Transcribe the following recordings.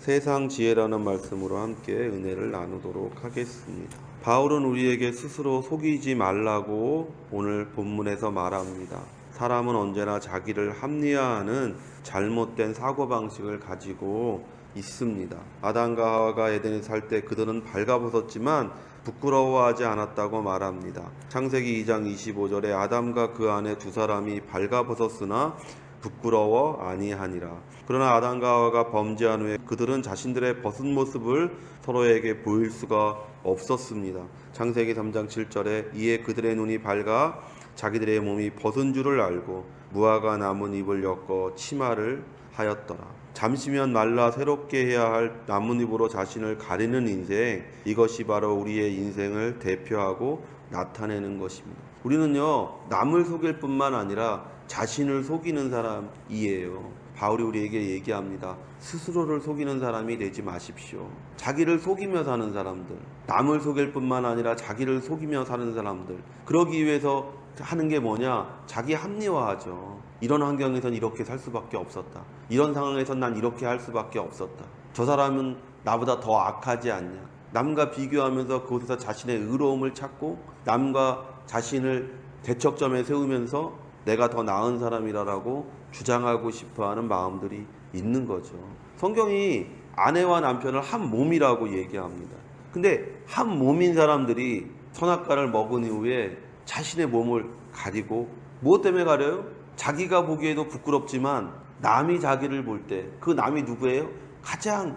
세상 지혜라는 말씀으로 함께 은혜를 나누도록 하겠습니다. 바울은 우리에게 스스로 속이지 말라고 오늘 본문에서 말합니다. 사람은 언제나 자기를 합리화하는 잘못된 사고방식을 가지고 있습니다. 아담과 하와가 에덴에 살 때 그들은 발가벗었지만 부끄러워하지 않았다고 말합니다. 창세기 2장 25절에 아담과 그 아내 두 사람이 발가벗었으나 부끄러워 아니하니라. 그러나 아담과 하와가 범죄한 후에 그들은 자신들의 벗은 모습을 서로에게 보일 수가 없었습니다. 창세기 3장 7절에 이에 그들의 눈이 밝아 자기들의 몸이 벗은 줄을 알고 무화과 나뭇 잎을 엮어 치마를 하였더라. 잠시면 말라 새롭게 해야 할 나뭇잎으로 자신을 가리는 인생, 이것이 바로 우리의 인생을 대표하고 나타내는 것입니다. 우리는요, 남을 속일 뿐만 아니라 자신을 속이는 사람이에요. 바울이 우리에게 얘기합니다. 스스로를 속이는 사람이 되지 마십시오. 자기를 속이며 사는 사람들, 남을 속일 뿐만 아니라 자기를 속이며 사는 사람들, 그러기 위해서 하는 게 뭐냐? 자기 합리화하죠. 이런 환경에선 이렇게 살 수밖에 없었다. 이런 상황에선 난 이렇게 할 수밖에 없었다. 저 사람은 나보다 더 악하지 않냐? 남과 비교하면서 그곳에서 자신의 의로움을 찾고 남과 자신을 대척점에 세우면서 내가 더 나은 사람이라고 주장하고 싶어하는 마음들이 있는 거죠. 성경이 아내와 남편을 한 몸이라고 얘기합니다. 근데 한 몸인 사람들이 선악과를 먹은 이후에 자신의 몸을 가리고, 무엇 때문에 가려요? 자기가 보기에도 부끄럽지만 남이 자기를 볼 때 그 남이 누구예요? 가장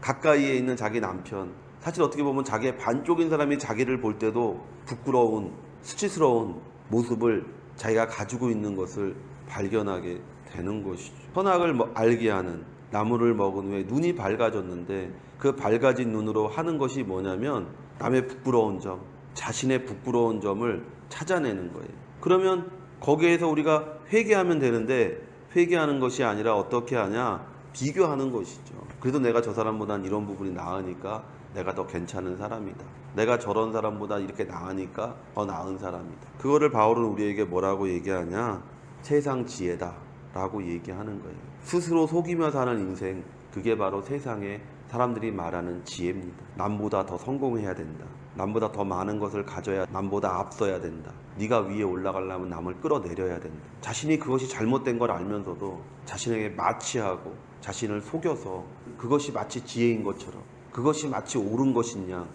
가까이에 있는 자기 남편. 사실 어떻게 보면 자기의 반쪽인 사람이 자기를 볼 때도 부끄러운, 수치스러운 모습을 자기가 가지고 있는 것을 발견하게 되는 것이죠. 선악을 알게 하는 나무를 먹은 후에 눈이 밝아졌는데 그 밝아진 눈으로 하는 것이 뭐냐면 남의 부끄러운 점, 자신의 부끄러운 점을 찾아내는 거예요. 그러면 거기에서 우리가 회개하면 되는데 회개하는 것이 아니라 어떻게 하냐? 비교하는 것이죠. 그래도 내가 저 사람보단 이런 부분이 나으니까 내가 더 괜찮은 사람이다. 내가 저런 사람보다 이렇게 나으니까 더 나은 사람이다. 그거를 바울은 우리에게 뭐라고 얘기하냐? 세상 지혜다 라고 얘기하는 거예요. 스스로 속이며 사는 인생, 그게 바로 세상에 사람들이 말하는 지혜입니다. 남보다 더 성공해야 된다. 남보다 더 많은 것을 가져야, 남보다 앞서야 된다. 네가 위에 올라가려면 남을 끌어내려야 된다. 자신이 그것이 잘못된 걸 알면서도 자신에게 마취하고 자신을 속여서 그것이 마치 지혜인 것처럼, 그것이 마치 옳은 것이냐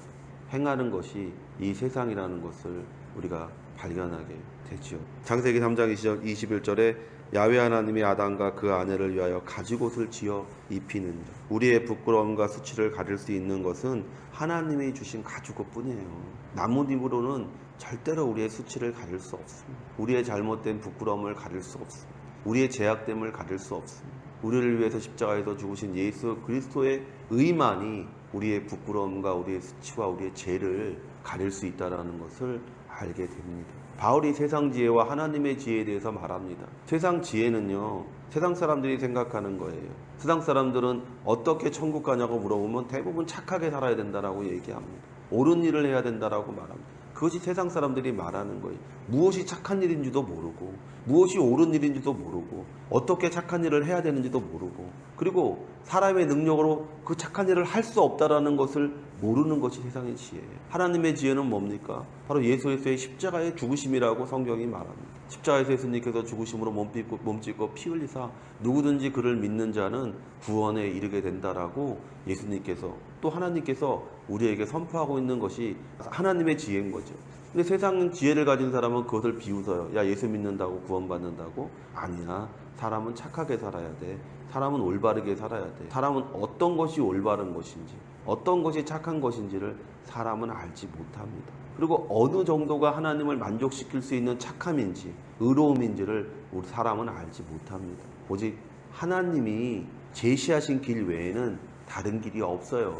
행하는 것이 이 세상이라는 것을 우리가 발견하게 되지요. 창세기 3장 21절에 야훼 하나님이 아담과 그 아내를 위하여 가죽옷을 지어 입히느니라. 우리의 부끄러움과 수치를 가릴 수 있는 것은 하나님이 주신 가죽옷뿐이에요. 나뭇잎으로는 절대로 우리의 수치를 가릴 수 없습니다. 우리의 잘못된 부끄러움을 가릴 수 없습니다. 우리의 죄악됨을 가릴 수 없습니다. 우리를 위해서 십자가에서 죽으신 예수 그리스도의 의만이 우리의 부끄러움과 우리의 수치와 우리의 죄를 가릴 수 있다는 것을 알게 됩니다. 바울이 세상 지혜와 하나님의 지혜에 대해서 말합니다. 세상 지혜는요, 세상 사람들이 생각하는 거예요. 세상 사람들은 어떻게 천국 가냐고 물어보면 대부분 착하게 살아야 된다라고 얘기합니다. 옳은 일을 해야 된다라고 말합니다. 그것이 세상 사람들이 말하는 거예요. 무엇이 착한 일인지도 모르고, 무엇이 옳은 일인지도 모르고, 어떻게 착한 일을 해야 되는지도 모르고, 그리고 사람의 능력으로 그 착한 일을 할 수 없다라는 것을 모르는 것이 세상의 지혜예요. 하나님의 지혜는 뭡니까? 바로 예수 그리스도의 십자가의 죽으심이라고 성경이 말합니다. 십자가에서 예수님께서 죽으심으로 몸짓고 피 흘리사 누구든지 그를 믿는 자는 구원에 이르게 된다라고 예수님께서, 또 하나님께서 우리에게 선포하고 있는 것이 하나님의 지혜인 거죠. 근데 세상 지혜를 가진 사람은 그것을 비웃어요. 야, 예수 믿는다고 구원받는다고? 아니야. 사람은 착하게 살아야 돼. 사람은 올바르게 살아야 돼. 사람은 어떤 것이 올바른 것인지, 어떤 것이 착한 것인지를 사람은 알지 못합니다. 그리고 어느 정도가 하나님을 만족시킬 수 있는 착함인지, 의로움인지를 우리 사람은 알지 못합니다. 오직 하나님이 제시하신 길 외에는 다른 길이 없어요.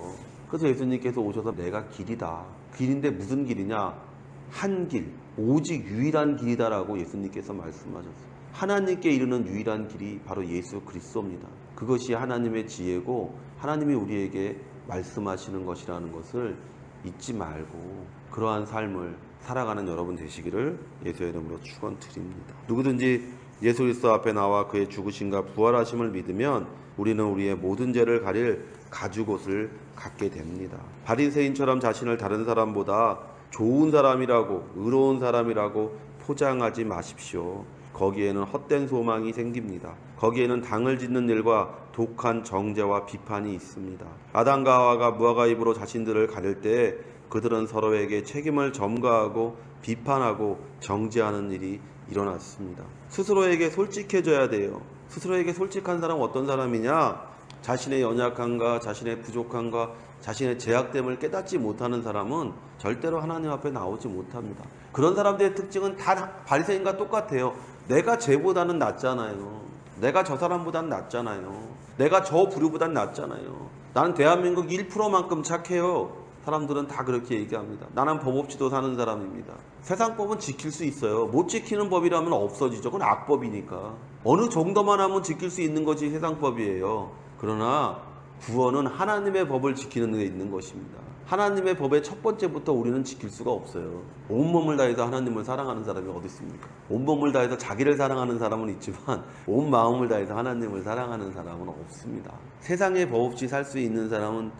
그래서 예수님께서 오셔서 내가 길이다. 길인데 무슨 길이냐? 한 길, 오직 유일한 길이다라고 예수님께서 말씀하셨어요. 하나님께 이르는 유일한 길이 바로 예수 그리스도입니다. 그것이 하나님의 지혜고 하나님이 우리에게 말씀하시는 것이라는 것을 잊지 말고 그러한 삶을 살아가는 여러분 되시기를 예수의 이름으로 축원드립니다. 누구든지 예수 그리스도 앞에 나와 그의 죽으심과 부활하심을 믿으면 우리는 우리의 모든 죄를 가릴 가죽옷을 갖게 됩니다. 바리새인처럼 자신을 다른 사람보다 좋은 사람이라고, 의로운 사람이라고 포장하지 마십시오. 거기에는 헛된 소망이 생깁니다. 거기에는 당을 짓는 일과 독한 정죄와 비판이 있습니다. 아담과 하와가 무화과 잎으로 자신들을 가릴 때 그들은 서로에게 책임을 전가하고 비판하고 정죄하는 일이 일어났습니다. 스스로에게 솔직해져야 돼요. 스스로에게 솔직한 사람은 어떤 사람이냐? 자신의 연약함과 자신의 부족함과 자신의 제약됨을 깨닫지 못하는 사람은 절대로 하나님 앞에 나오지 못합니다. 그런 사람들의 특징은 다 바리새인과 똑같아요. 내가 쟤보다는 낫잖아요. 내가 저 사람보다는 낫잖아요. 내가 저 부류보다는 낫잖아요. 나는 대한민국 1%만큼 착해요. 사람들은 다 그렇게 얘기합니다. 나는 법 없이도 사는 사람입니다. 세상 법은 지킬 수 있어요. 못 지키는 법이라면 없어지죠. 그건 악법이니까. 어느 정도만 하면 지킬 수 있는 것이 세상 법이에요. 그러나 구원은 하나님의 법을 지키는 데 있는 것입니다. 하나님의 법의 첫 번째부터 우리는 지킬 수가 없어요. 온몸을 다해서 하나님을 사랑하는 사람이 어디 있습니까? 온몸을 다해서 자기를 사랑하는 사람은 있지만 온 마음을 다해서 하나님을 사랑하는 사람은 없습니다. 세상의 법 없이 살 수 있는 사람은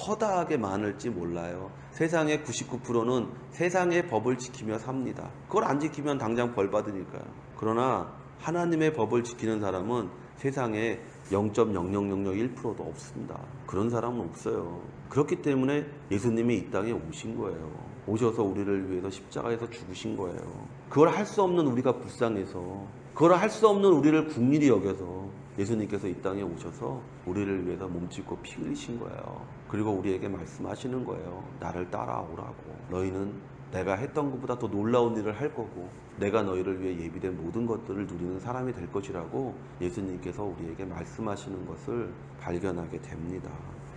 허다하게 많을지 몰라요. 세상의 99%는 세상의 법을 지키며 삽니다. 그걸 안 지키면 당장 벌 받으니까요. 그러나 하나님의 법을 지키는 사람은 세상에 0.00001%도 없습니다. 그런 사람은 없어요. 그렇기 때문에 예수님이 이 땅에 오신 거예요. 오셔서 우리를 위해서 십자가에서 죽으신 거예요. 그걸 할 수 없는 우리가 불쌍해서, 그걸 할 수 없는 우리를 국률이 여겨서 예수님께서 이 땅에 오셔서 우리를 위해서 몸짓고 피 흘리신 거예요. 그리고 우리에게 말씀하시는 거예요. 나를 따라오라고. 너희는 내가 했던 것보다 더 놀라운 일을 할 거고 내가 너희를 위해 예비된 모든 것들을 누리는 사람이 될 것이라고 예수님께서 우리에게 말씀하시는 것을 발견하게 됩니다.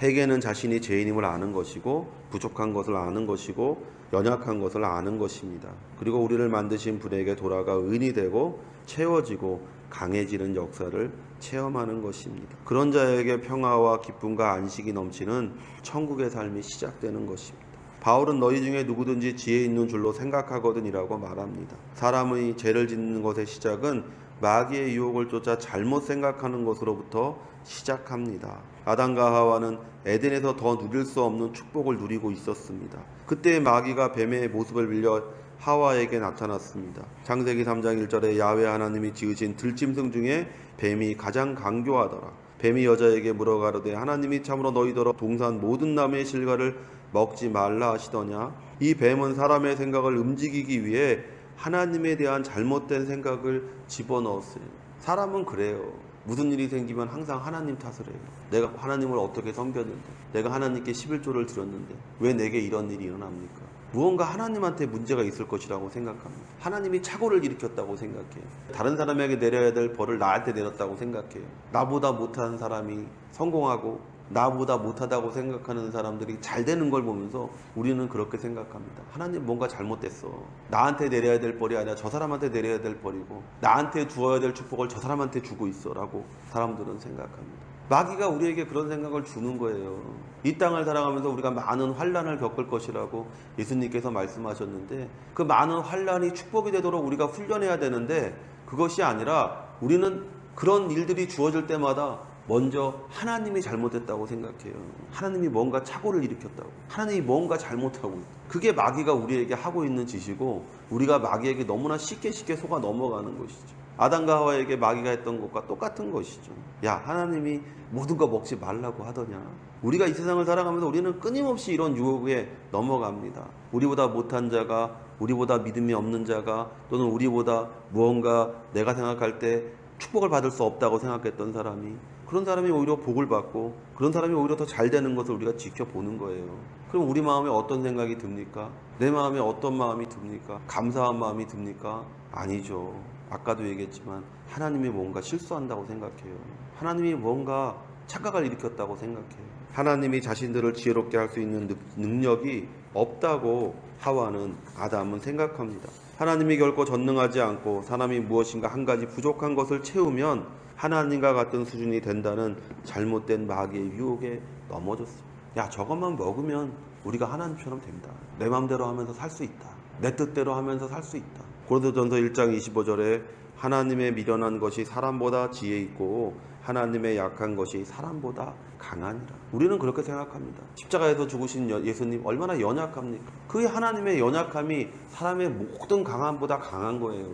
회개는 자신이 죄인임을 아는 것이고 부족한 것을 아는 것이고 연약한 것을 아는 것입니다. 그리고 우리를 만드신 분에게 돌아가 의인이 되고 채워지고 강해지는 역사를 체험하는 것입니다. 그런 자에게 평화와 기쁨과 안식이 넘치는 천국의 삶이 시작되는 것입니다. 바울은 너희 중에 누구든지 지혜 있는 줄로 생각하거든이라고 말합니다. 사람의 죄를 짓는 것의 시작은 마귀의 유혹을 쫓아 잘못 생각하는 것으로부터 시작합니다. 아담과 하와는 에덴에서 더 누릴 수 없는 축복을 누리고 있었습니다. 그때 마귀가 뱀의 모습을 빌려 하와에게 나타났습니다. 창세기 3장 1절에 야훼 하나님이 지으신 들짐승 중에 뱀이 가장 강교하더라. 뱀이 여자에게 물어가로되 하나님이 참으로 너희더러 동산 모든 나무의 실과를 먹지 말라 하시더냐. 이 뱀은 사람의 생각을 움직이기 위해 하나님에 대한 잘못된 생각을 집어넣었어요. 사람은 그래요. 무슨 일이 생기면 항상 하나님 탓을 해요. 내가 하나님을 어떻게 섬겼는데, 내가 하나님께 11조를 드렸는데 왜 내게 이런 일이 일어납니까? 무언가 하나님한테 문제가 있을 것이라고 생각합니다. 하나님이 착오를 일으켰다고 생각해요. 다른 사람에게 내려야 될 벌을 나한테 내렸다고 생각해요. 나보다 못한 사람이 성공하고 나보다 못하다고 생각하는 사람들이 잘 되는 걸 보면서 우리는 그렇게 생각합니다. 하나님 뭔가 잘못됐어. 나한테 내려야 될 벌이 아니라 저 사람한테 내려야 될 벌이고 나한테 주어야 될 축복을 저 사람한테 주고 있어 라고 사람들은 생각합니다. 마귀가 우리에게 그런 생각을 주는 거예요. 이 땅을 살아가면서 우리가 많은 환난을 겪을 것이라고 예수님께서 말씀하셨는데 그 많은 환난이 축복이 되도록 우리가 훈련해야 되는데 그것이 아니라 우리는 그런 일들이 주어질 때마다 먼저 하나님이 잘못했다고 생각해요. 하나님이 뭔가 착오를 일으켰다고. 하나님이 뭔가 잘못하고 있다. 그게 마귀가 우리에게 하고 있는 짓이고 우리가 마귀에게 너무나 쉽게 속아 넘어가는 것이죠. 아담과 하와에게 마귀가 했던 것과 똑같은 것이죠. 야, 하나님이 모든 거 먹지 말라고 하더냐. 우리가 이 세상을 살아가면서 우리는 끊임없이 이런 유혹에 넘어갑니다. 우리보다 못한 자가, 우리보다 믿음이 없는 자가, 또는 우리보다 무언가 내가 생각할 때 축복을 받을 수 없다고 생각했던 사람이, 그런 사람이 오히려 복을 받고 그런 사람이 오히려 더 잘 되는 것을 우리가 지켜보는 거예요. 그럼 우리 마음에 어떤 생각이 듭니까? 내 마음에 어떤 마음이 듭니까? 감사한 마음이 듭니까? 아니죠. 아까도 얘기했지만 하나님이 뭔가 실수한다고 생각해요. 하나님이 뭔가 착각을 일으켰다고 생각해요. 하나님이 자신들을 지혜롭게 할 수 있는 능력이 없다고 하와는 아담은 생각합니다. 하나님이 결코 전능하지 않고 사람이 무엇인가 한 가지 부족한 것을 채우면 하나님과 같은 수준이 된다는 잘못된 마귀의 유혹에 넘어졌습니다. 야, 저것만 먹으면 우리가 하나님처럼 된다. 내 마음대로 하면서 살 수 있다. 내 뜻대로 하면서 살 수 있다. 고린도전서 1장 25절에 하나님의 미련한 것이 사람보다 지혜 있고 하나님의 약한 것이 사람보다 강하니라. 우리는 그렇게 생각합니다. 십자가에서 죽으신 예수님 얼마나 연약합니까? 그 하나님의 연약함이 사람의 모든 강함보다 강한 거예요.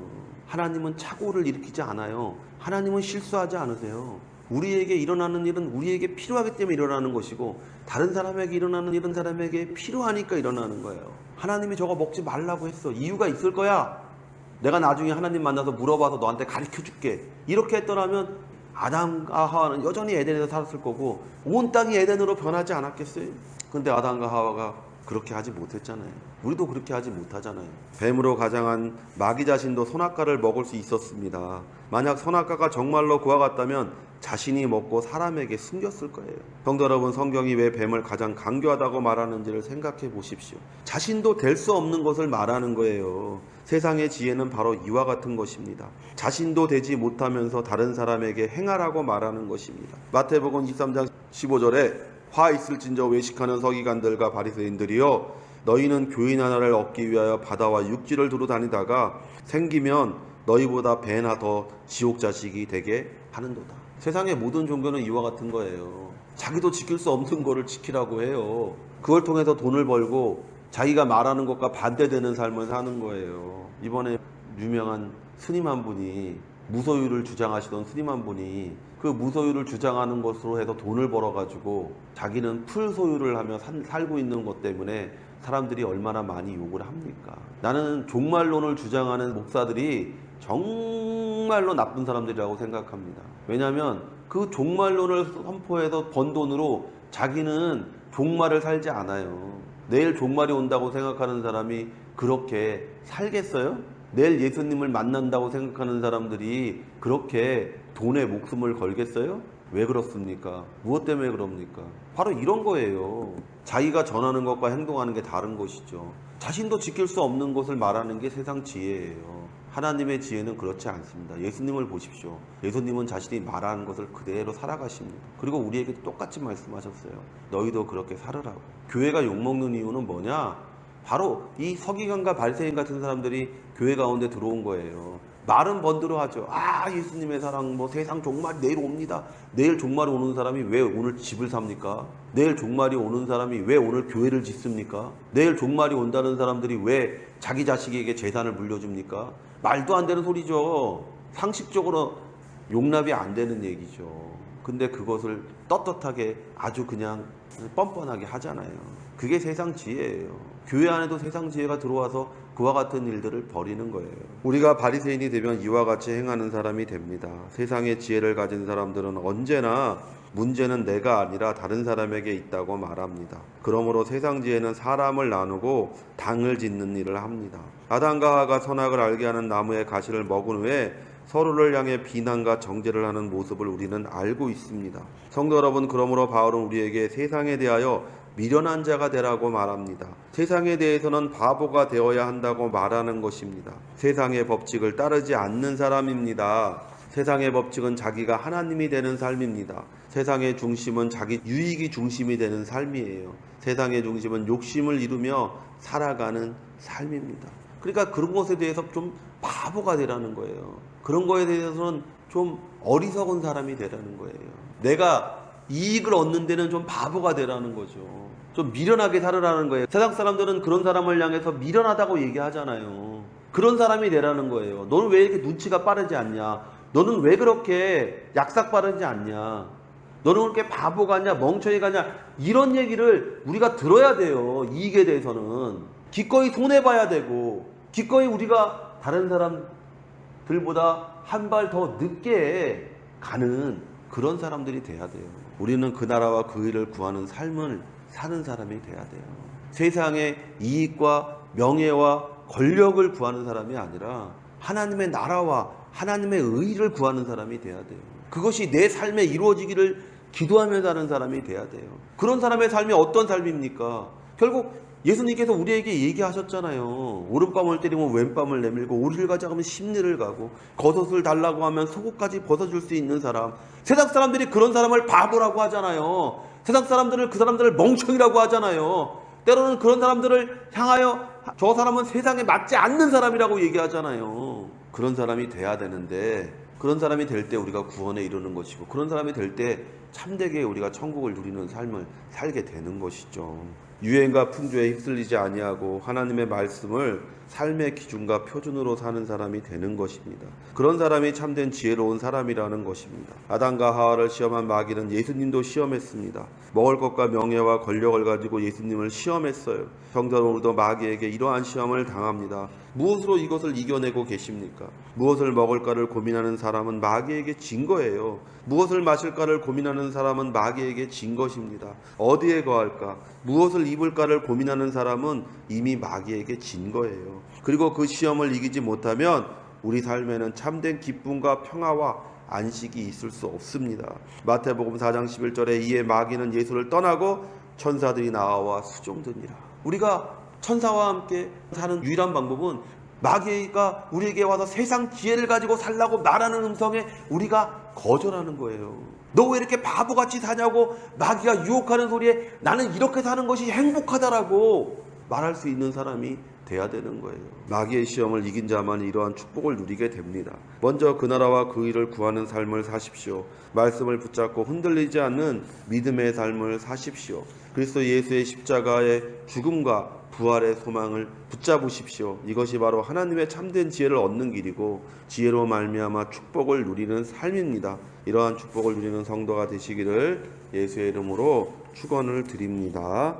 하나님은 착오를 일으키지 않아요. 하나님은 실수하지 않으세요. 우리에게 일어나는 일은 우리에게 필요하기 때문에 일어나는 것이고, 다른 사람에게 일어나는 일은 사람에게 필요하니까 일어나는 거예요. 하나님이 저거 먹지 말라고 했어. 이유가 있을 거야. 내가 나중에 하나님 만나서 물어봐서 너한테 가르쳐 줄게. 이렇게 했더라면 아담과 하와는 여전히 에덴에서 살았을 거고 온 땅이 에덴으로 변하지 않았겠어요? 근데 아담과 하와가 그렇게 하지 못했잖아요. 우리도 그렇게 하지 못하잖아요. 뱀으로 가장한 마귀 자신도 선악과를 먹을 수 있었습니다. 만약 선악과가 정말로 그와 같다면 자신이 먹고 사람에게 숨겼을 거예요. 성도 여러분, 성경이 왜 뱀을 가장 강교하다고 말하는지를 생각해 보십시오. 자신도 될 수 없는 것을 말하는 거예요. 세상의 지혜는 바로 이와 같은 것입니다. 자신도 되지 못하면서 다른 사람에게 행하라고 말하는 것입니다. 마태복음 23장 15절에 화 있을진저 외식하는 서기관들과 바리새인들이여, 너희는 교인 하나를 얻기 위하여 바다와 육지를 두루 다니다가 생기면 너희보다 배나 더 지옥 자식이 되게 하는도다. 세상의 모든 종교는 이와 같은 거예요. 자기도 지킬 수 없는 거를 지키라고 해요. 그걸 통해서 돈을 벌고 자기가 말하는 것과 반대되는 삶을 사는 거예요. 이번에 유명한 스님 한 분이, 무소유를 주장하시던 스님 한 분이 그 무소유를 주장하는 것으로 해서 돈을 벌어가지고 자기는 풀소유를 하며 살고 있는 것 때문에 사람들이 얼마나 많이 욕을 합니까? 나는 종말론을 주장하는 목사들이 정말로 나쁜 사람들이라고 생각합니다. 왜냐하면 그 종말론을 선포해서 번 돈으로 자기는 종말을 살지 않아요. 내일 종말이 온다고 생각하는 사람이 그렇게 살겠어요? 내일 예수님을 만난다고 생각하는 사람들이 그렇게 돈에 목숨을 걸겠어요? 왜 그렇습니까? 무엇 때문에 그럽니까? 바로 이런 거예요. 자기가 전하는 것과 행동하는 게 다른 것이죠. 자신도 지킬 수 없는 것을 말하는 게 세상 지혜예요. 하나님의 지혜는 그렇지 않습니다. 예수님을 보십시오. 예수님은 자신이 말하는 것을 그대로 살아가십니다. 그리고 우리에게 똑같이 말씀하셨어요. 너희도 그렇게 살으라고. 교회가 욕먹는 이유는 뭐냐? 바로 이 서기관과 바리새인 같은 사람들이 교회 가운데 들어온 거예요. 말은 번들어 하죠. 예수님의 사랑, 세상 종말이 내일 옵니다. 내일 종말이 오는 사람이 왜 오늘 집을 삽니까? 내일 종말이 오는 사람이 왜 오늘 교회를 짓습니까? 내일 종말이 온다는 사람들이 왜 자기 자식에게 재산을 물려줍니까? 말도 안 되는 소리죠. 상식적으로 용납이 안 되는 얘기죠. 근데 그것을 떳떳하게 아주 그냥 뻔뻔하게 하잖아요. 그게 세상 지혜예요. 교회 안에도 세상 지혜가 들어와서 그와 같은 일들을 벌이는 거예요. 우리가 바리새인이 되면 이와 같이 행하는 사람이 됩니다. 세상의 지혜를 가진 사람들은 언제나 문제는 내가 아니라 다른 사람에게 있다고 말합니다. 그러므로 세상 지혜는 사람을 나누고 당을 짓는 일을 합니다. 아담과 하와가 선악을 알게 하는 나무의 가시를 먹은 후에 서로를 향해 비난과 정죄를 하는 모습을 우리는 알고 있습니다. 성도 여러분, 그러므로 바울은 우리에게 세상에 대하여 미련한 자가 되라고 말합니다. 세상에 대해서는 바보가 되어야 한다고 말하는 것입니다. 세상의 법칙을 따르지 않는 사람입니다. 세상의 법칙은 자기가 하나님이 되는 삶입니다. 세상의 중심은 자기 유익이 중심이 되는 삶이에요. 세상의 중심은 욕심을 이루며 살아가는 삶입니다. 그러니까 그런 것에 대해서 좀 바보가 되라는 거예요. 그런 거에 대해서는 좀 어리석은 사람이 되라는 거예요. 내가 이익을 얻는 데는 좀 바보가 되라는 거죠. 좀 미련하게 살으라는 거예요. 세상 사람들은 그런 사람을 향해서 미련하다고 얘기하잖아요. 그런 사람이 되라는 거예요. 너는 왜 이렇게 눈치가 빠르지 않냐? 너는 왜 그렇게 약삭 빠르지 않냐? 너는 그렇게 바보 같냐? 멍청이 같냐? 이런 얘기를 우리가 들어야 돼요. 이익에 대해서는 기꺼이 손해봐야 되고, 기꺼이 우리가 다른 사람들보다 한 발 더 늦게 가는 그런 사람들이 돼야 돼요. 우리는 그 나라와 그 일을 구하는 삶을 사는 사람이 돼야 돼요. 세상의 이익과 명예와 권력을 구하는 사람이 아니라 하나님의 나라와 하나님의 의를 구하는 사람이 돼야 돼요. 그것이 내 삶에 이루어지기를 기도하며 사는 사람이 돼야 돼요. 그런 사람의 삶이 어떤 삶입니까? 결국 예수님께서 우리에게 얘기하셨잖아요. 오른밤을 때리면 왼밤을 내밀고, 오리를 가자고 하면 십리를 가고, 겉옷을 달라고 하면 속옷까지 벗어줄 수 있는 사람. 세상 사람들이 그런 사람을 바보라고 하잖아요. 세상 사람들을, 그 사람들을 멍청이라고 하잖아요. 때로는 그런 사람들을 향하여 저 사람은 세상에 맞지 않는 사람이라고 얘기하잖아요. 그런 사람이 돼야 되는데 그런 사람이 될 때 우리가 구원에 이르는 것이고, 그런 사람이 될 때 참되게 우리가 천국을 누리는 삶을 살게 되는 것이죠. 유행과 풍조에 휩쓸리지 아니하고 하나님의 말씀을 삶의 기준과 표준으로 사는 사람이 되는 것입니다. 그런 사람이 참된 지혜로운 사람이라는 것입니다. 아담과 하와를 시험한 마귀는 예수님도 시험했습니다. 먹을 것과 명예와 권력을 가지고 예수님을 시험했어요. 성도로도 마귀에게 이러한 시험을 당합니다. 무엇으로 이것을 이겨내고 계십니까? 무엇을 먹을까를 고민하는 사람은 마귀에게 진 거예요. 무엇을 마실까를 고민하는 사람은 마귀에게 진 것입니다. 어디에 거할까? 무엇을 입을까를 고민하는 사람은 이미 마귀에게 진 거예요. 그리고 그 시험을 이기지 못하면 우리 삶에는 참된 기쁨과 평화와 안식이 있을 수 없습니다. 마태복음 4장 11절에 이에 마귀는 예수를 떠나고 천사들이 나와 수종드니라. 우리가 천사와 함께 사는 유일한 방법은 마귀가 우리에게 와서 세상 지혜를 가지고 살라고 말하는 음성에 우리가 거절하는 거예요. 너 왜 이렇게 바보같이 사냐고 마귀가 유혹하는 소리에 나는 이렇게 사는 것이 행복하다라고 말할 수 있는 사람이 돼야 되는 거예요. 마귀의 시험을 이긴 자만 이러한 축복을 누리게 됩니다. 먼저 그 나라와 그 일을 구하는 삶을 사십시오. 말씀을 붙잡고 흔들리지 않는 믿음의 삶을 사십시오. 그리스도 예수의 십자가의 죽음과 부활의 소망을 붙잡으십시오. 이것이 바로 하나님의 참된 지혜를 얻는 길이고 지혜로 말미암아 축복을 누리는 삶입니다. 이러한 축복을 누리는 성도가 되시기를 예수의 이름으로 축원을 드립니다.